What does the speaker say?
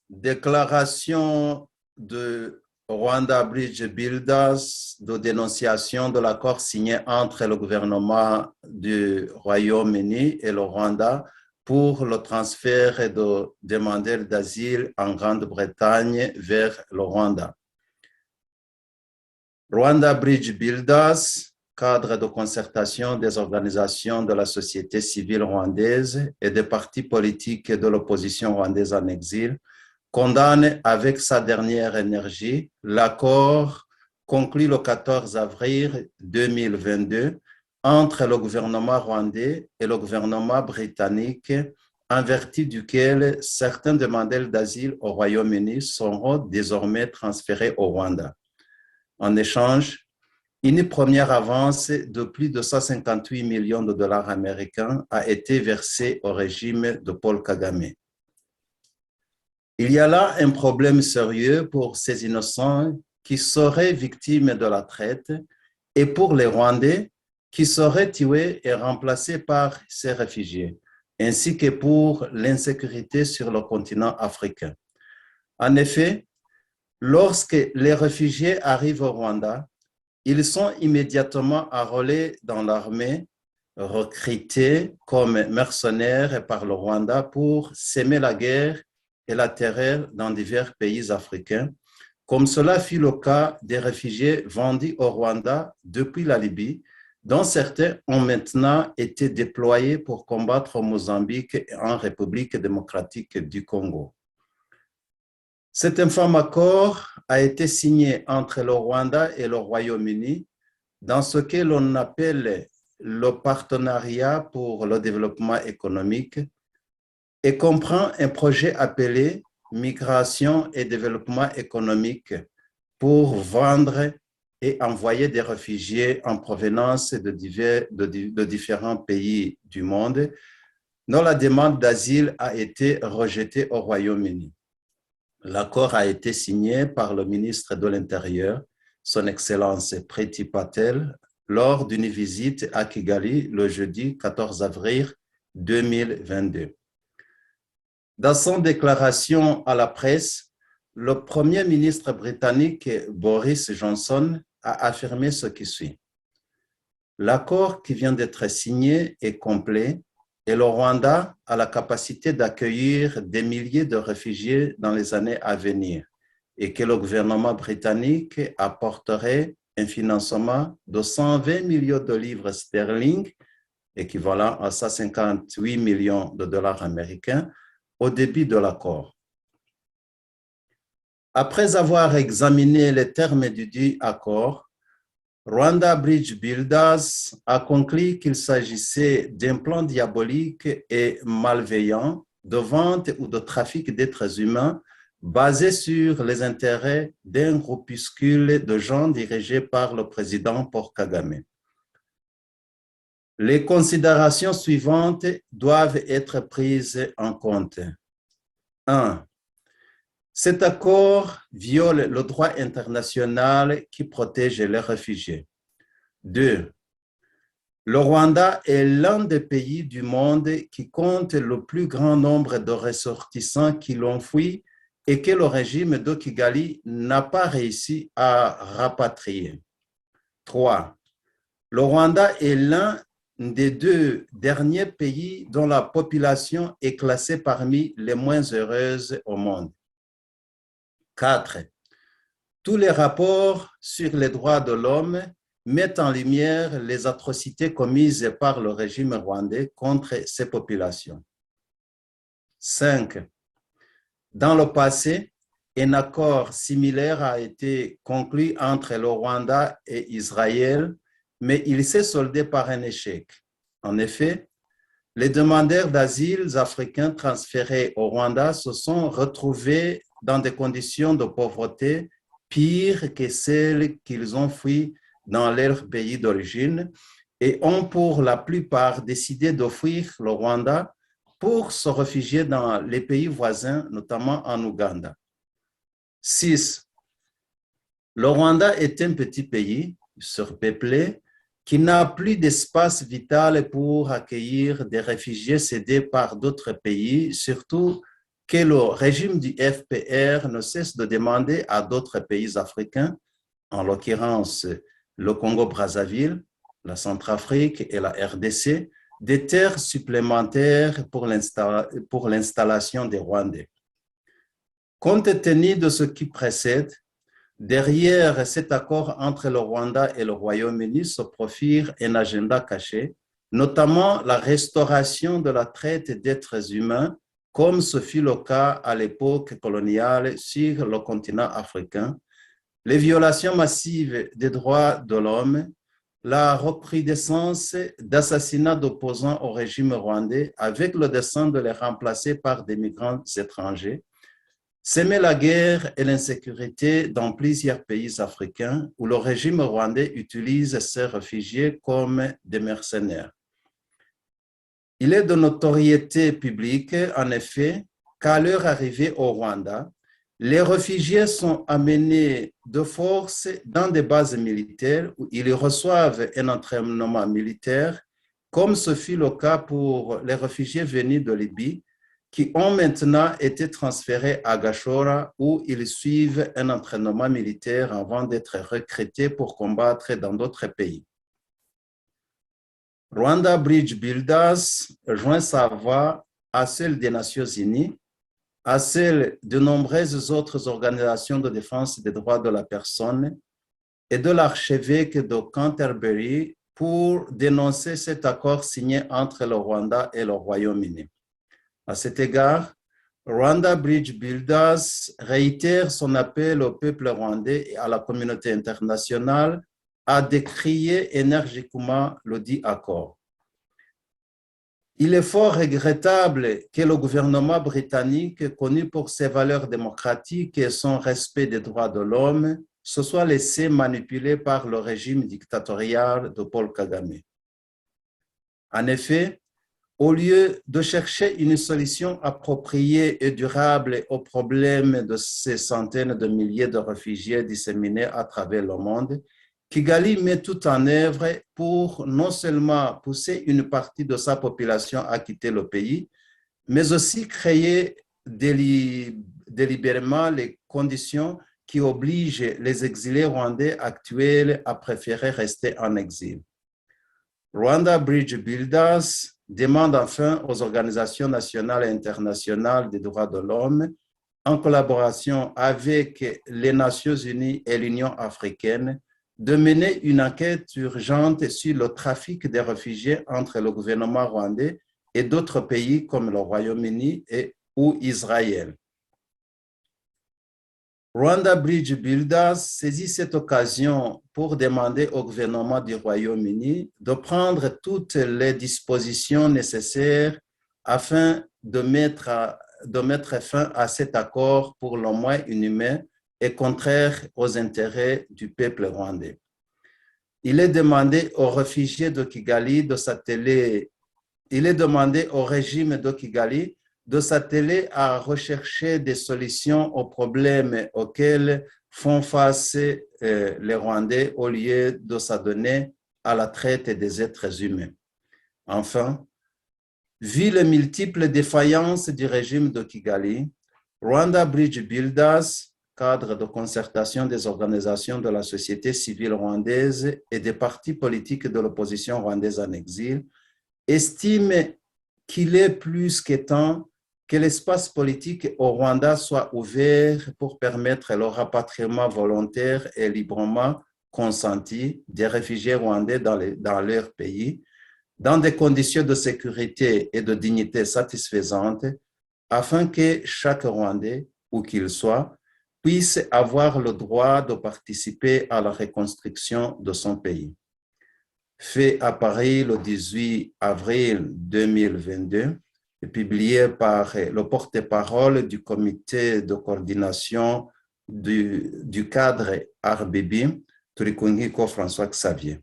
Déclaration de Rwanda Bridge Builders de dénonciation de l'accord signé entre le gouvernement du Royaume-Uni et le Rwanda pour le transfert de demandeurs d'asile en Grande-Bretagne vers le Rwanda. Rwanda Bridge Builders, cadre de concertation des organisations de la société civile rwandaise et des partis politiques de l'opposition rwandaise en exil, condamne avec sa dernière énergie l'accord conclu le 14 avril 2022 entre le gouvernement rwandais et le gouvernement britannique, en vertu duquel certains demandeurs d'asile au Royaume-Uni seront désormais transférés au Rwanda. En échange, une première avance de plus de 158 millions de dollars américains a été versée au régime de Paul Kagame. Il y a là un problème sérieux pour ces innocents qui seraient victimes de la traite et pour les Rwandais qui seraient tués et remplacés par ces réfugiés, ainsi que pour l'insécurité sur le continent africain. En effet, lorsque les réfugiés arrivent au Rwanda, ils sont immédiatement enrôlés dans l'armée, recrutés comme mercenaires par le Rwanda pour semer la guerre et la terreur dans divers pays africains, comme cela fut le cas des réfugiés vendus au Rwanda depuis la Libye, dont certains ont maintenant été déployés pour combattre au Mozambique et en République démocratique du Congo. Cet infâme accord a été signé entre le Rwanda et le Royaume-Uni dans ce que l'on appelle le partenariat pour le développement économique et comprend un projet appelé Migration et développement économique pour vendre et envoyer des réfugiés en provenance de différents pays du monde dont la demande d'asile a été rejetée au Royaume-Uni. L'accord a été signé par le ministre de l'Intérieur, son Excellence Priti Patel, lors d'une visite à Kigali le jeudi 14 avril 2022. Dans son déclaration à la presse, le Premier ministre britannique Boris Johnson a affirmé ce qui suit. L'accord qui vient d'être signé est complet et le Rwanda a la capacité d'accueillir des milliers de réfugiés dans les années à venir et que le gouvernement britannique apporterait un financement de 120 millions de livres sterling, équivalent à 158 millions de dollars américains, au début de l'accord. Après avoir examiné les termes du dit accord, Rwanda Bridge Builders a conclu qu'il s'agissait d'un plan diabolique et malveillant de vente ou de trafic d'êtres humains basé sur les intérêts d'un groupuscule de gens dirigés par le président Paul Kagame. Les considérations suivantes doivent être prises en compte. 1. Cet accord viole le droit international qui protège les réfugiés. 2. Le Rwanda est l'un des pays du monde qui compte le plus grand nombre de ressortissants qui l'ont fui et que le régime de Kigali n'a pas réussi à rapatrier. 3. Le Rwanda est l'un des 2 derniers pays dont la population est classée parmi les moins heureuses au monde. 4. Tous les rapports sur les droits de l'homme mettent en lumière les atrocités commises par le régime rwandais contre ces populations. 5. Dans le passé, un accord similaire a été conclu entre le Rwanda et Israël, mais il s'est soldé par un échec. En effet, les demandeurs d'asile africains transférés au Rwanda se sont retrouvés dans des conditions de pauvreté pires que celles qu'ils ont fuies dans leur pays d'origine et ont pour la plupart décidé de fuir le Rwanda pour se réfugier dans les pays voisins, notamment en Ouganda. 6. Le Rwanda est un petit pays surpeuplé qui n'a plus d'espace vital pour accueillir des réfugiés cédés par d'autres pays, surtout que le régime du FPR ne cesse de demander à d'autres pays africains, en l'occurrence le Congo-Brazzaville, la Centrafrique et la RDC, des terres supplémentaires pour l'installation des Rwandais. Compte tenu de ce qui précède, derrière cet accord entre le Rwanda et le Royaume-Uni se profile un agenda caché, notamment la restauration de la traite d'êtres humains, comme ce fut le cas à l'époque coloniale sur le continent africain, les violations massives des droits de l'homme, la recrudescence d'assassinats d'opposants au régime rwandais avec le dessein de les remplacer par des migrants étrangers, s'aimer la guerre et l'insécurité dans plusieurs pays africains où le régime rwandais utilise ces réfugiés comme des mercenaires. Il est de notoriété publique, en effet, qu'à leur arrivée au Rwanda, les réfugiés sont amenés de force dans des bases militaires où ils reçoivent un entraînement militaire, comme ce fut le cas pour les réfugiés venus de Libye, qui ont maintenant été transférés à Gashora où ils suivent un entraînement militaire avant d'être recrutés pour combattre dans d'autres pays. Rwanda Bridge Builders joint sa voix à celle des Nations Unies, à celle de nombreuses autres organisations de défense des droits de la personne et de l'archevêque de Canterbury pour dénoncer cet accord signé entre le Rwanda et le Royaume-Uni. À cet égard, Rwanda Bridge Builders réitère son appel au peuple rwandais et à la communauté internationale à décrier énergiquement le dit accord. Il est fort regrettable que le gouvernement britannique, connu pour ses valeurs démocratiques et son respect des droits de l'homme, se soit laissé manipuler par le régime dictatorial de Paul Kagame. En effet, au lieu de chercher une solution appropriée et durable aux problèmes de ces centaines de milliers de réfugiés disséminés à travers le monde, Kigali met tout en œuvre pour non seulement pousser une partie de sa population à quitter le pays, mais aussi créer délibérément les conditions qui obligent les exilés rwandais actuels à préférer rester en exil. Rwanda Bridge Builders demande enfin aux organisations nationales et internationales des droits de l'homme, en collaboration avec les Nations Unies et l'Union africaine, de mener une enquête urgente sur le trafic des réfugiés entre le gouvernement rwandais et d'autres pays comme le Royaume-Uni ou Israël. Rwanda Bridge Builders saisit cette occasion pour demander au gouvernement du Royaume-Uni de prendre toutes les dispositions nécessaires afin de mettre fin à cet accord pour le moins inhumain et contraire aux intérêts du peuple rwandais. Il est demandé aux réfugiés de Kigali de s'atteler, il est demandé au régime de Kigali de s'atteler à rechercher des solutions aux problèmes auxquels font face les Rwandais au lieu de s'adonner à la traite des êtres humains. Enfin, vu les multiples défaillances du régime de Kigali, Rwanda Bridge Builders, cadre de concertation des organisations de la société civile rwandaise et des partis politiques de l'opposition rwandaise en exil, estime qu'il est plus que temps que l'espace politique au Rwanda soit ouvert pour permettre le rapatriement volontaire et librement consenti des réfugiés rwandais dans leur pays, dans des conditions de sécurité et de dignité satisfaisantes, afin que chaque Rwandais, où qu'il soit, puisse avoir le droit de participer à la reconstruction de son pays. Fait à Paris le 18 avril 2022, et publié par le porte-parole du comité de coordination du cadre RBB, Turikungiko François Xavier.